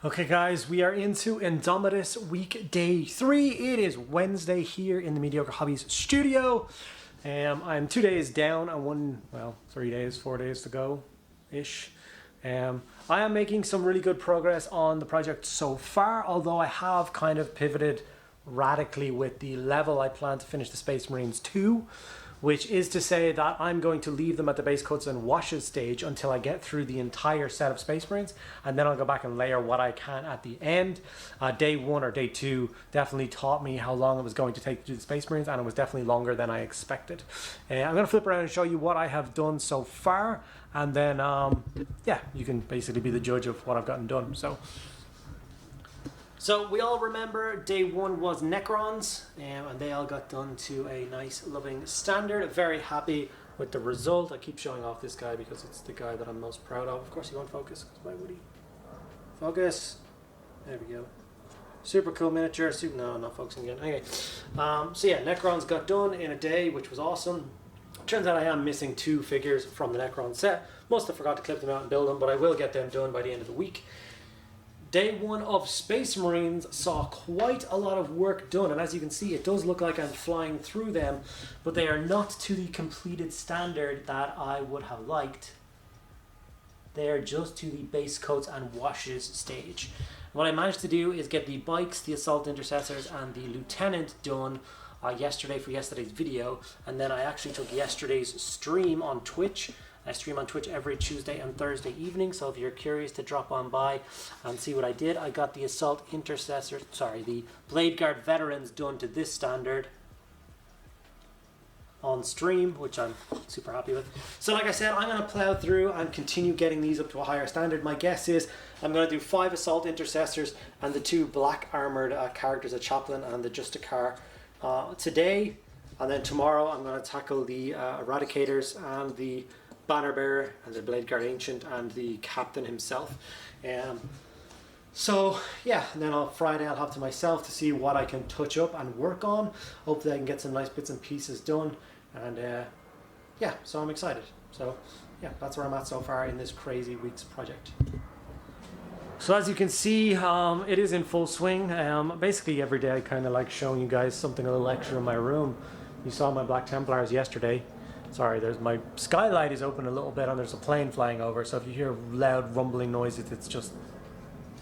Okay guys, we are into Indomitus Week Day 3. It is Wednesday here in the Mediocre Hobbies studio. I'm 2 days down on 3 days, 4 days to go-ish. I am making some really good progress on the project so far, although I have kind of pivoted radically with the level I plan to finish the Space Marines 2. Which is to say that I'm going to leave them at the base coats and washes stage until I get through the entire set of Space Marines, and then I'll go back and layer what I can at the end. Day 1 or day 2 definitely taught me how long it was going to take to do the Space Marines, and it was definitely longer than I expected. I'm going to flip around and show you what I have done so far, and then yeah, you can basically be the judge of what I've gotten done. So we all remember day 1 was Necrons, and they all got done to a nice loving standard. Very happy with the result. I keep showing off this guy because it's the guy that I'm most proud of. Of course he won't focus, because why would he? Focus. There we go. Super cool miniature. No, not focusing again. Anyway, so yeah, Necrons got done in a day, which was awesome. Turns out I am missing 2 figures from the Necron set. Must have forgot to clip them out and build them, but I will get them done by the end of the week. Day 1 of Space Marines saw quite a lot of work done, and as you can see, it does look like I'm flying through them, but they are not to the completed standard that I would have liked. They are just to the base coats and washes stage. What I managed to do is get the bikes, the assault intercessors, and the lieutenant done yesterday for yesterday's video, and then I actually took yesterday's stream on Twitch. I stream on Twitch every Tuesday and Thursday evening, so if you're curious to drop on by and see what I did, I got the Assault Intercessors, the Blade Guard Veterans done to this standard on stream, which I'm super happy with. So like I said, I'm going to plow through and continue getting these up to a higher standard. My guess is I'm going to do 5 Assault Intercessors and the 2 black armoured characters, a Chaplain and the Justicar today, and then tomorrow I'm going to tackle the Eradicators and the Banner Bearer and the Blade Guard Ancient and the Captain himself. So yeah, and then on Friday I'll have to myself to see what I can touch up and work on. Hopefully I can get some nice bits and pieces done, and yeah, so I'm excited. So yeah, that's where I'm at so far in this crazy week's project. So as you can see, it is in full swing. Basically every day I kind of like showing you guys something a little extra in my room. You saw my Black Templars yesterday. Sorry, there's my skylight is open a little bit and there's a plane flying over, so if you hear loud rumbling noises, it's just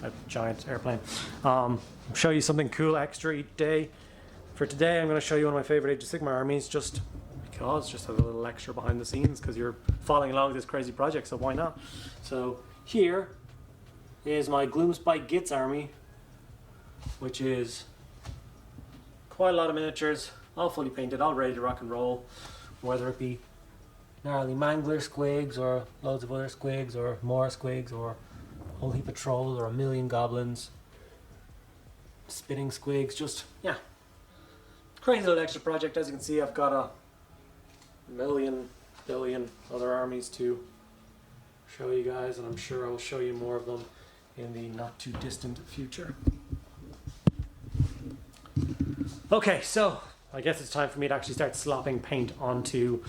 a giant airplane. I'll show you something cool extra each day. For today, I'm going to show you one of my favorite Age of Sigmar armies, just because, just as a little extra behind the scenes, because you're following along with this crazy project, so why not? So here is my Gloomspike Gitz army, which is quite a lot of miniatures, all fully painted, all ready to rock and roll. Whether it be gnarly mangler squigs or loads of other squigs or more squigs or a whole heap of trolls or a million goblins, spitting squigs, just yeah, crazy little extra project. As you can see, I've got a billion other armies to show you guys, and I'm sure I will show you more of them in the not too distant future. Okay, so I guess it's time for me to actually start slopping paint onto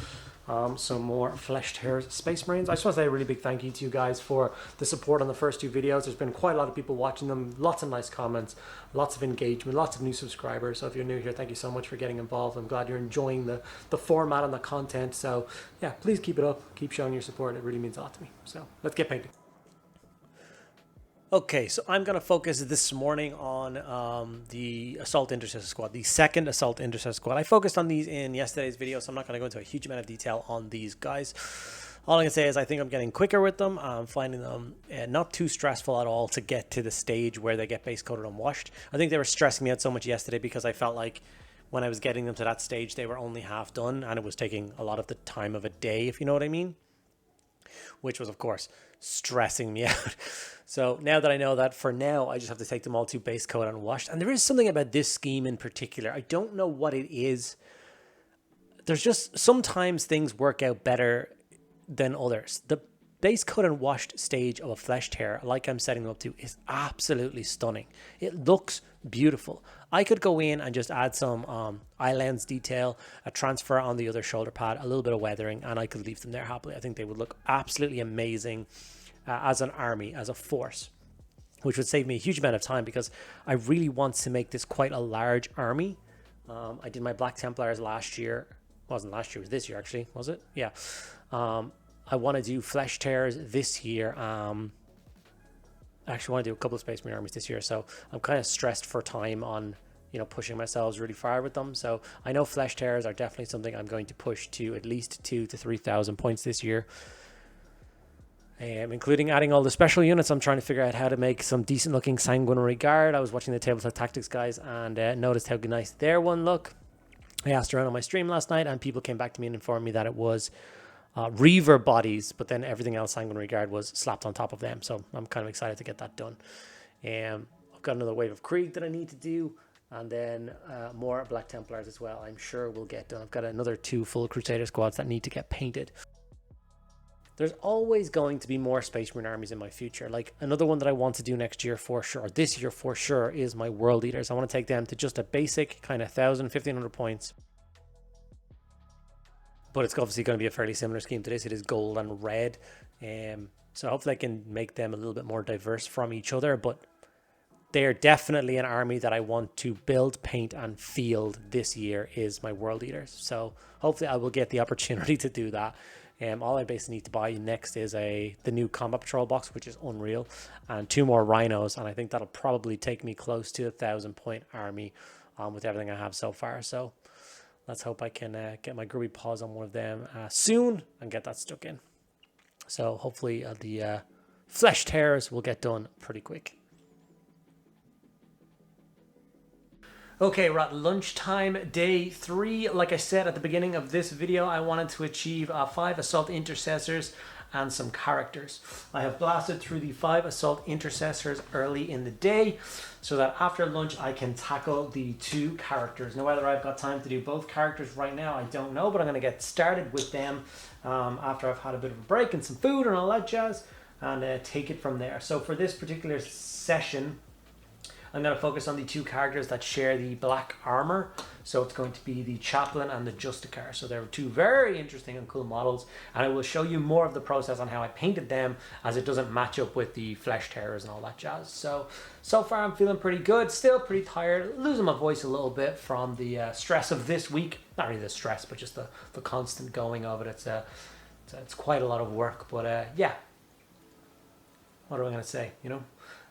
some more Fleshed Hair Space Marines. I just want to say a really big thank you to you guys for the support on the first 2 videos. There's been quite a lot of people watching them, lots of nice comments, lots of engagement, lots of new subscribers. So if you're new here, thank you so much for getting involved. I'm glad you're enjoying the format and the content. So yeah, please keep it up, keep showing your support. It really means a lot to me. So let's get painting. Okay, so I'm going to focus this morning on the Assault Intercessor Squad, the 2nd Assault Intercessor Squad. I focused on these in yesterday's video, so I'm not going to go into a huge amount of detail on these guys. All I can say is I think I'm getting quicker with them. I'm finding them not too stressful at all to get to the stage where they get base coated and washed. I think they were stressing me out so much yesterday because I felt like when I was getting them to that stage, they were only half done, and it was taking a lot of the time of a day, if you know what I mean. Which was, of course, stressing me out. So now that I know that, for now, I just have to take them all to base coat and washed. And there is something about this scheme in particular. I don't know what it is. There's just sometimes things work out better than others. The base coat and washed stage of a Fleshed Hair, like I'm setting them up to, is absolutely stunning. It looks beautiful. I could go in and just add some eye lens detail, a transfer on the other shoulder pad, a little bit of weathering, and I could leave them there happily. I think they would look absolutely amazing as an army, as a force. which would save me a huge amount of time because I really want to make this quite a large army. I did my Black Templars last year. It wasn't last year, it was this year actually, was it? Yeah. I want to do Flesh Tears this year. I actually want to do a couple of Space Marine armies this year, so I'm kind of stressed for time on, you know, pushing myself really far with them. So I know Flesh Tears are definitely something I'm going to push to at least 2,000 to 3,000 points this year. Including adding all the special units. I'm trying to figure out how to make some decent looking Sanguinary Guard. I was watching the Tabletop Tactics guys and noticed how nice their one look. I asked around on my stream last night and people came back to me and informed me that it was Reaver bodies, but then everything else Sanguinary Guard was slapped on top of them. So I'm kind of excited to get that done. I've got another wave of Krieg that I need to do, and then more Black Templars as well. I'm sure we'll get done. I've got another 2 full Crusader squads that need to get painted. There's always going to be more Space Marine armies in my future. Like another one that I want to do next year for sure, or this year for sure, is my World Eaters. I want to take them to just a basic kind of 1,000, 1,500 points. But it's obviously going to be a fairly similar scheme to this. It is gold and red. So hopefully I can make them a little bit more diverse from each other. But they're definitely an army that I want to build, paint, and field this year is my World Eaters. So hopefully I will get the opportunity to do that. All I basically need to buy next is the new Combat Patrol box, which is unreal, and 2 more Rhinos, and I think that'll probably take me close to a 1,000 point army with everything I have so far. So let's hope I can get my grubby paws on one of them soon and get that stuck in. So hopefully the Flesh Tears will get done pretty quick. Okay, we're at lunchtime, day 3. Like I said at the beginning of this video, I wanted to achieve 5 Assault Intercessors and some characters. I have blasted through the 5 Assault Intercessors early in the day so that after lunch I can tackle the 2 characters. Now whether I've got time to do both characters right now, I don't know, but I'm going to get started with them after I've had a bit of a break and some food and all that jazz, and take it from there. So for this particular session, I'm going to focus on the 2 characters that share the black armor. So it's going to be the Chaplain and the Justicar. So they're 2 very interesting and cool models. And I will show you more of the process on how I painted them, as it doesn't match up with the Flesh Tearers and all that jazz. So far I'm feeling pretty good. Still pretty tired. Losing my voice a little bit from the stress of this week. Not really the stress, but just the constant going of it. It's quite a lot of work. But yeah. What am I going to say, you know?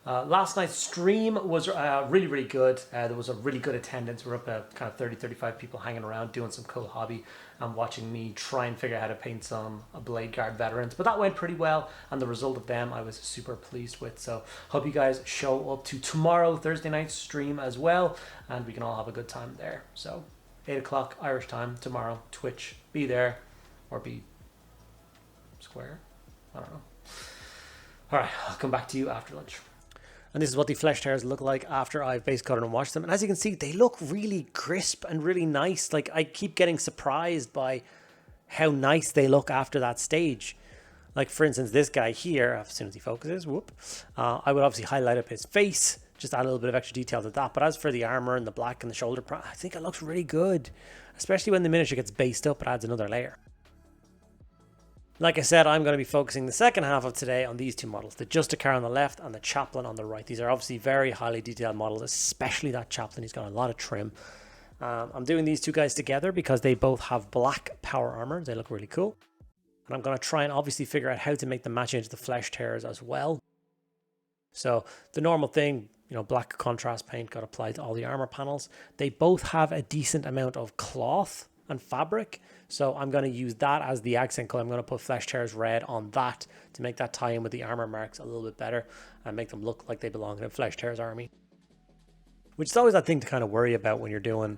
Last night's stream was really, really good. There was a really good attendance. We're up at kind of 30, 35 people hanging around doing some cool hobby and watching me try and figure out how to paint some Blade Guard veterans. But that went pretty well, and the result of them I was super pleased with. So hope you guys show up to tomorrow, Thursday night's stream as well, and we can all have a good time there. So 8 o'clock Irish time tomorrow, Twitch. Be there or be square. I don't know. All right, I'll come back to you after lunch. And this is what the Flesh Tears look like after I've base coated and washed them. And as you can see, they look really crisp and really nice. Like, I keep getting surprised by how nice they look after that stage. Like, for instance, this guy here, as soon as he focuses, whoop, I would obviously highlight up his face, just add a little bit of extra detail to that. But as for the armor and the black and the shoulder, I think it looks really good. Especially when the miniature gets based up, it adds another layer. Like I said, I'm going to be focusing the second half of today on these 2 models, the Justicar on the left and the Chaplain on the right. These are obviously very highly detailed models, especially that Chaplain. He's got a lot of trim. I'm doing these 2 guys together because they both have black power armor. They look really cool. And I'm going to try and obviously figure out how to make them match into the Flesh Tearers as well. So the normal thing, you know, black contrast paint got applied to all the armor panels. They both have a decent amount of cloth and fabric, so I'm going to use that as the accent color. I'm going to put Flesh Tearers red on that to make that tie in with the armor marks a little bit better and make them look like they belong in a Flesh Tearers army, which is always that thing to kind of worry about when you're doing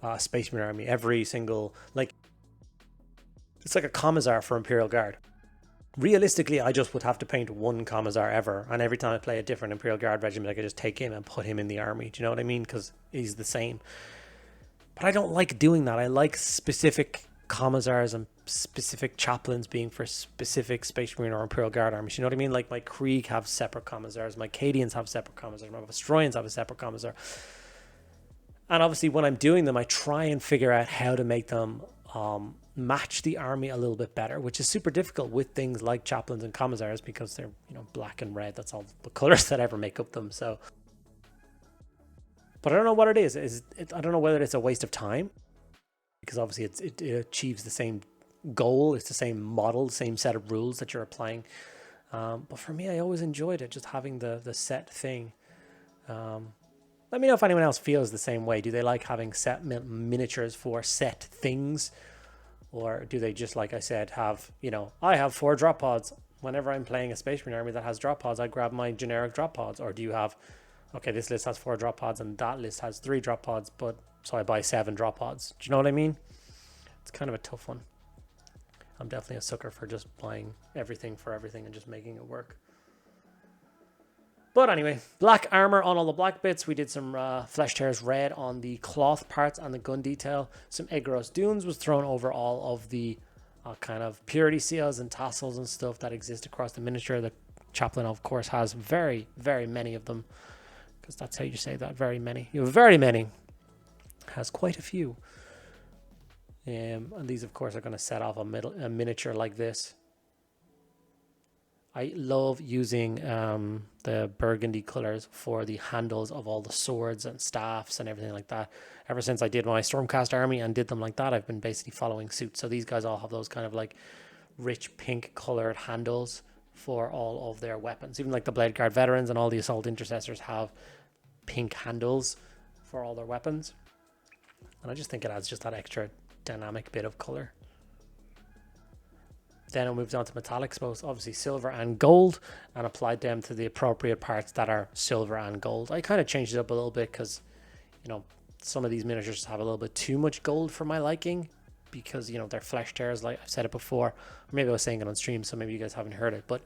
a Space Marine army. Every single, like, it's like a Commissar for Imperial Guard. Realistically, I just would have to paint 1 Commissar ever, and every time I play a different Imperial Guard regiment, I could just take him and put him in the army. Do you know what I mean? Because he's the same. But I don't like doing that. I like specific Commissars and specific Chaplains being for specific Space Marine or Imperial Guard armies. You know what I mean? Like, my Krieg have separate Commissars, my Cadians have separate Commissars, my Vestroyans have a separate Commissar. And obviously when I'm doing them, I try and figure out how to make them match the army a little bit better, which is super difficult with things like chaplains and commissars because they're, you know, black and red. That's all the colors that ever make up them. So, but I don't know what it is. I don't know whether it's a waste of time, because obviously it achieves the same goal. It's the same model, same set of rules that you're applying. But for me, I always enjoyed it, just having the set thing. Let me know if anyone else feels the same way. Do they like having set miniatures for set things? Or do they just, like I said, have, you know, I have 4 drop pods. Whenever I'm playing a Space Marine army that has drop pods, I grab my generic drop pods. Or do you have, okay, this list has 4 drop pods and that list has 3 drop pods, but so I buy 7 drop pods. Do you know what I mean? It's kind of a tough one. I'm definitely a sucker for just buying everything for everything and just making it work. But anyway, black armor on all the black bits. We did some flesh tears red on the cloth parts and the gun detail. Some Aggaros Dunes was thrown over all of the kind of purity seals and tassels and stuff that exist across the miniature. The chaplain, of course, has very, very many of them, because that's how you say that, very many. You have very many. Has quite a few. And these, of course, are going to set off a miniature like this. I love using the burgundy colors for the handles of all the swords and staffs and everything like that. Ever since I did my Stormcast army and did them like that, I've been basically following suit. So these guys all have those kind of like rich pink colored handles for all of their weapons. Even like the Blade Guard veterans and all the assault intercessors have pink handles for all their weapons. And I just think it adds just that extra dynamic bit of color. Then I moved on to metallics, both obviously silver and gold, and applied them to the appropriate parts that are silver and gold. I kind of changed it up a little bit because, you know, some of these miniatures have a little bit too much gold for my liking, because, you know, they're flesh tears, like I've said it before, or maybe I was saying it on stream, so maybe you guys haven't heard it, but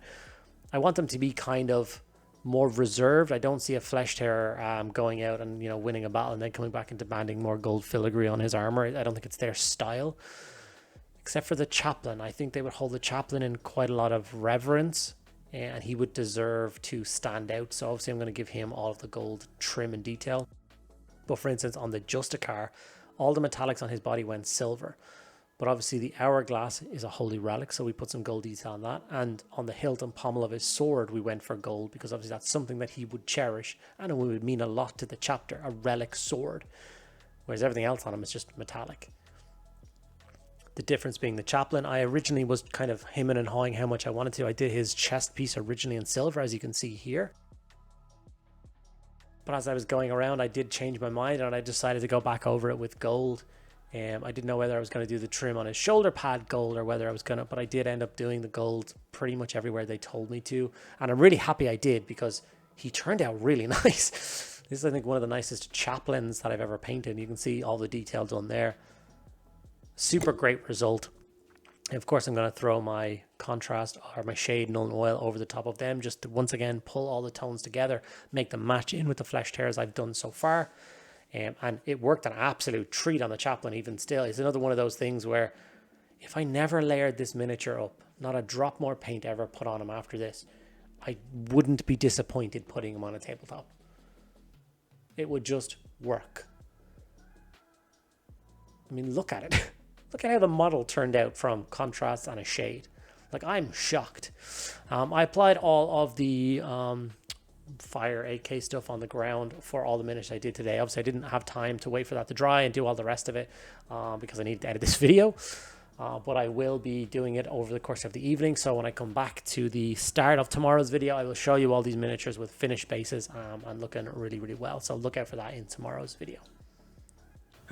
I want them to be kind of more reserved. I don't see a flesh tear going out and, you know, winning a battle and then coming back and demanding more gold filigree on his armor. I don't think it's their style. Except for the chaplain. I think they would hold the chaplain in quite a lot of reverence, and he would deserve to stand out. So obviously I'm going to give him all of the gold trim and detail. But for instance, on the Justicar, all the metallics on his body went silver. But obviously the hourglass is a holy relic, so we put some gold detail on that. And on the hilt and pommel of his sword, we went for gold, because obviously that's something that he would cherish, and it would mean a lot to the chapter, a relic sword. Whereas everything else on him is just metallic. The difference being the chaplain, I originally was kind of hemming and hawing how much I wanted to. I did his chest piece originally in silver, as you can see here. But as I was going around, I did change my mind, and I decided to go back over it with gold. I didn't know whether I was going to do the trim on his shoulder pad gold, or whether I was going to, but I did end up doing the gold pretty much everywhere they told me to. And I'm really happy I did, because he turned out really nice. This is, I think, one of the nicest chaplains that I've ever painted. You can see all the detail done there. Super great result. And of course, I'm going to throw my contrast or my shade null and oil over the top of them, just to once again pull all the tones together, make them match in with the flesh tears I've done so far. And it worked an absolute treat on the chaplain. Even still, it's another one of those things where if I never layered this miniature up, not a drop more paint ever put on him after this, I wouldn't be disappointed putting him on a tabletop. It would just work. I mean, look at it. Look at how the model turned out from contrast and a shade. Like, I'm shocked. I applied all of the fire AK stuff on the ground for all the minutes I did today. Obviously, I didn't have time to wait for that to dry and do all the rest of it because I needed to edit this video. But I will be doing it over the course of the evening. So when I come back to the start of tomorrow's video, I will show you all these miniatures with finished bases and looking really, really well. So look out for that in tomorrow's video.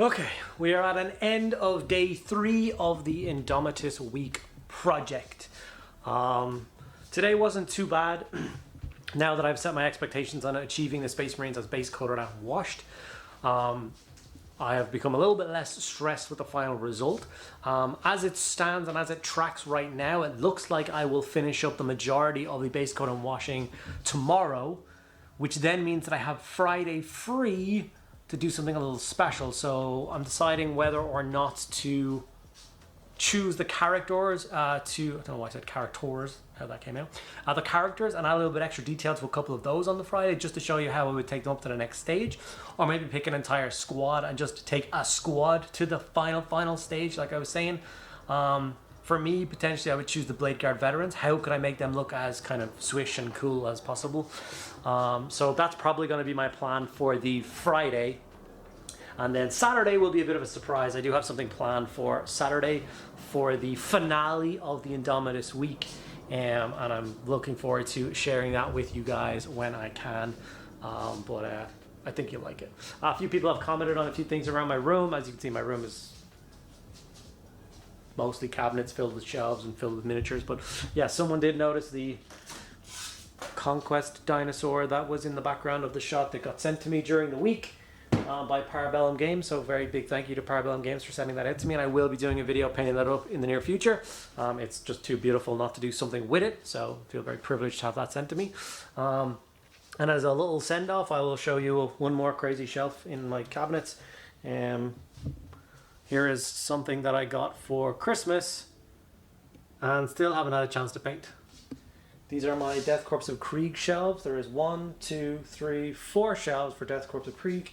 Okay, we are at an end of day 3 of the Indomitus Week project. Today wasn't too bad. Now that I've set my expectations on achieving the Space Marines as base coated and washed, I have become a little bit less stressed with the final result. As it stands and as it tracks right now, it looks like I will finish up the majority of the base coat and washing tomorrow, which then means that I have Friday free to do something a little special. So I'm deciding whether or not to choose the characters I don't know why I said characters, how that came out. The characters, and add a little bit extra detail to a couple of those on the Friday, just to show you how I would take them up to the next stage. Or maybe pick an entire squad and just take a squad to the final stage, like I was saying. For me, potentially, I would choose the Blade Guard veterans. How could I make them look as kind of swish and cool as possible? So that's probably going to be my plan for the Friday. And then Saturday will be a bit of a surprise. I do have something planned for Saturday for the finale of the Indomitus Week. And I'm looking forward to sharing that with you guys when I can. But I think you'll like it. A few people have commented on a few things around my room. As you can see, my room is mostly cabinets filled with shelves and filled with miniatures. But yeah, someone did notice the Conquest dinosaur that was in the background of the shot that got sent to me during the week by Parabellum Games. So very big thank you to Parabellum Games for sending that out to me, and I will be doing a video painting that up in the near future. It's just too beautiful not to do something with it, so I feel very privileged to have that sent to me. And as a little send-off, I will show you one more crazy shelf in my cabinets. Here is something that I got for Christmas and still haven't had a chance to paint. These are my Death Corps of Krieg shelves. There is 1, 2, 3, 4 shelves for Death Corps of Krieg.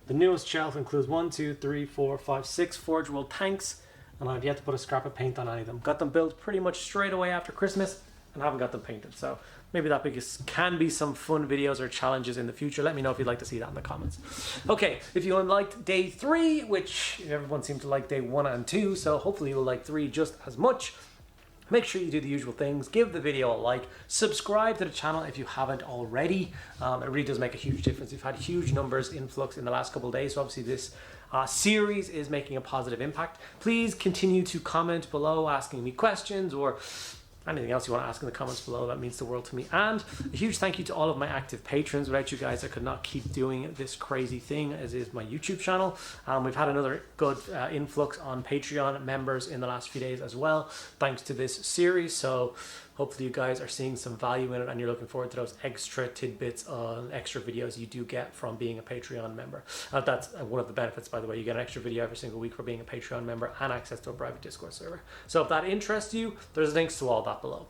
The newest shelf includes 1, 2, 3, 4, 5, 6 Forge World tanks, and I've yet to put a scrap of paint on any of them. Got them built pretty much straight away after Christmas and haven't got them painted. So maybe that can be some fun videos or challenges in the future. Let me know if you'd like to see that in the comments. Okay, if you liked day 3, which everyone seemed to like day 1 and 2, so hopefully you'll like 3 just as much. Make sure you do the usual things. Give the video a like. Subscribe to the channel if you haven't already. It really does make a huge difference. We've had huge numbers influx in the last couple of days, so obviously this series is making a positive impact. Please continue to comment below asking me questions or anything else you want to ask in the comments below. That means the world to me. And a huge thank you to all of my active patrons. Without you guys, I could not keep doing this crazy thing as is my YouTube channel. We've had another good influx on Patreon members in the last few days as well, thanks to this series. So hopefully you guys are seeing some value in it and you're looking forward to those extra tidbits on extra videos you do get from being a Patreon member. That's one of the benefits, by the way. You get an extra video every single week for being a Patreon member and access to a private Discord server. So if that interests you, there's links to all that below.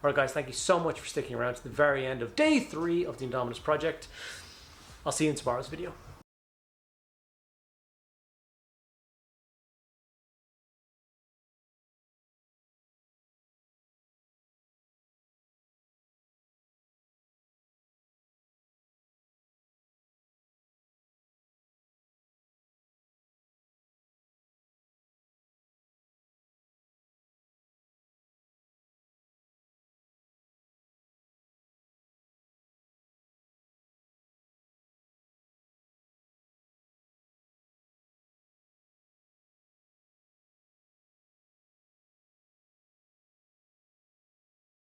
Alright guys, thank you so much for sticking around to the very end of day 3 of the Indomitus project. I'll see you in tomorrow's video.